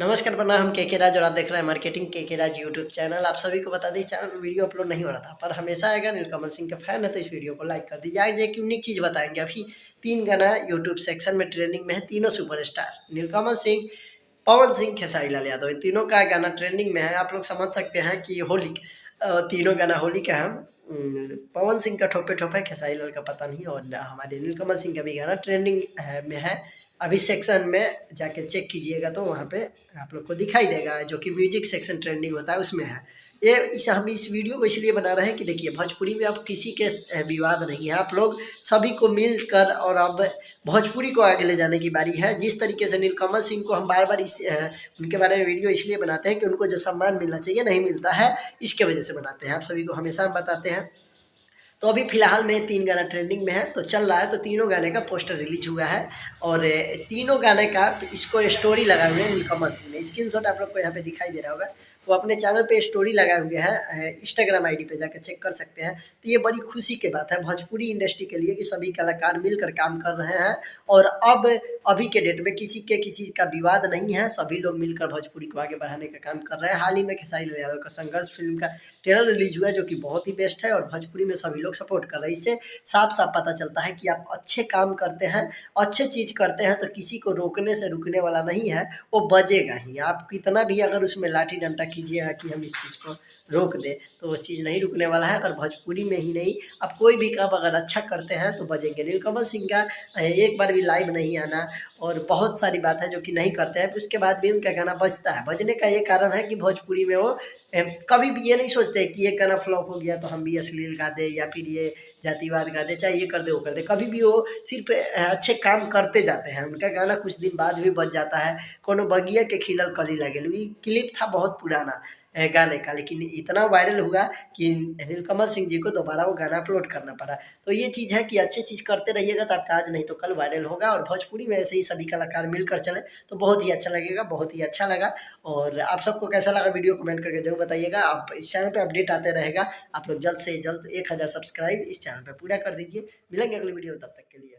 नमस्कार प्रणाम, हम के राज और आप देख रहे हैं मार्केटिंग के राज यूट्यूब चैनल। आप सभी को बता दें चैनल में वीडियो अपलोड नहीं हो रहा था, पर हमेशा आएगा। नीलकमल सिंह के फैन है तो इस वीडियो को लाइक कर दीजिए। आज एक यूनिक चीज़ बताएंगे। अभी 3 गाना यूट्यूब सेक्शन में ट्रेंडिंग में है, तीनों सुपरस्टार नीलकमल सिंह, पवन सिंह, खेसारी लाल यादव, इन तीनों का गाना ट्रेंडिंग में है। आप लोग समझ सकते हैं कि होली, तीनों गाना होली का है। पवन सिंह का ठोपे ठोपे, खेसारी लाल का पता नहीं, और हमारे नीलकमल सिंह का भी गाना ट्रेंडिंग में है। अभी सेक्शन में जाके चेक कीजिएगा तो वहाँ पे आप लोग को दिखाई देगा, जो कि म्यूजिक सेक्शन ट्रेंडिंग होता है उसमें है। हम इस वीडियो को इसलिए बना रहे हैं कि देखिए, भोजपुरी में अब किसी के विवाद नहीं है। आप लोग सभी को मिलकर और अब भोजपुरी को आगे ले जाने की बारी है। जिस तरीके से नीलकमल सिंह को हम बार बार उनके बारे में वीडियो इसलिए बनाते हैं कि उनको जो सम्मान मिलना चाहिए नहीं मिलता है, इसके वजह से बनाते हैं। आप सभी को हमेशा हम बताते हैं। तो अभी फ़िलहाल में 3 गाना ट्रेंडिंग में है, तो चल रहा है। तो तीनों गाने का पोस्टर रिलीज हुआ है और तीनों गाने का इसको स्टोरी लगाए हुए हैं नीलकमल सिंह ने। स्क्रीनशॉट आप लोग को यहाँ पे दिखाई दे रहा होगा। वो अपने चैनल पे स्टोरी लगाए हुए हैं, इंस्टाग्राम आईडी पे जाकर चेक कर सकते हैं। तो ये बड़ी खुशी की बात है भोजपुरी इंडस्ट्री के लिए कि सभी कलाकार मिलकर काम कर रहे हैं। और अब अभी के डेट में किसी का विवाद नहीं है, सभी लोग मिलकर भोजपुरी को आगे बढ़ाने का काम कर रहे हैं। हाल ही में खेसारी लाल यादव का संघर्ष फिल्म का ट्रेलर रिलीज हुआ है, जो कि बहुत ही बेस्ट है और भोजपुरी में सभी लोग सपोर्ट कर रहे हैं। इससे साफ साफ पता चलता है कि आप अच्छे काम करते हैं, अच्छे चीज़ करते हैं, तो किसी को रोकने से रुकने वाला नहीं है, वो बजेगा ही। आप कितना भी अगर उसमें लाठी डंडा कीजिएगा कि हम इस चीज़ को रोक दें, तो वो चीज़ नहीं रुकने वाला है। अगर भोजपुरी में ही नहीं, आप कोई भी काम अगर अच्छा करते हैं तो बजेंगे। नीलकमल सिंह का एक बार भी लाइव नहीं आना और बहुत सारी बात है जो कि नहीं करते हैं, उसके बाद भी उनका गाना बजता है। बजने का ये कारण है कि भोजपुरी में वो कभी भी ये नहीं सोचते कि ये गाना फ्लॉप हो गया तो हम भी अश्लील गा दें या फिर ये जातिवाद गा दे, चाहे ये कर दे वो कर दे। कभी भी वो सिर्फ अच्छे काम करते जाते हैं। उनका गाना कुछ दिन बाद भी बज जाता है। कोनो बगिया के खिलल कली लगेलू, ये क्लिप था बहुत पुराना गाने का, लेकिन इतना वायरल हुआ कि नीलकमल सिंह जी को दोबारा वो गाना अपलोड करना पड़ा। तो ये चीज़ है कि अच्छी चीज़ करते रहिएगा तो आपका आज नहीं तो कल वायरल होगा। और भोजपुरी में ऐसे ही सभी कलाकार मिलकर चले तो बहुत ही अच्छा लगेगा, बहुत ही अच्छा लगा। और आप सबको कैसा लगा वीडियो कमेंट करके जरूर बताइएगा। आप इस चैनल पे अपडेट आते रहेगा। आप लोग जल्द से जल्द 1000 सब्सक्राइब इस चैनल पे पूरा कर दीजिए। मिलेंगे अगली वीडियो में, तब तक के लिए।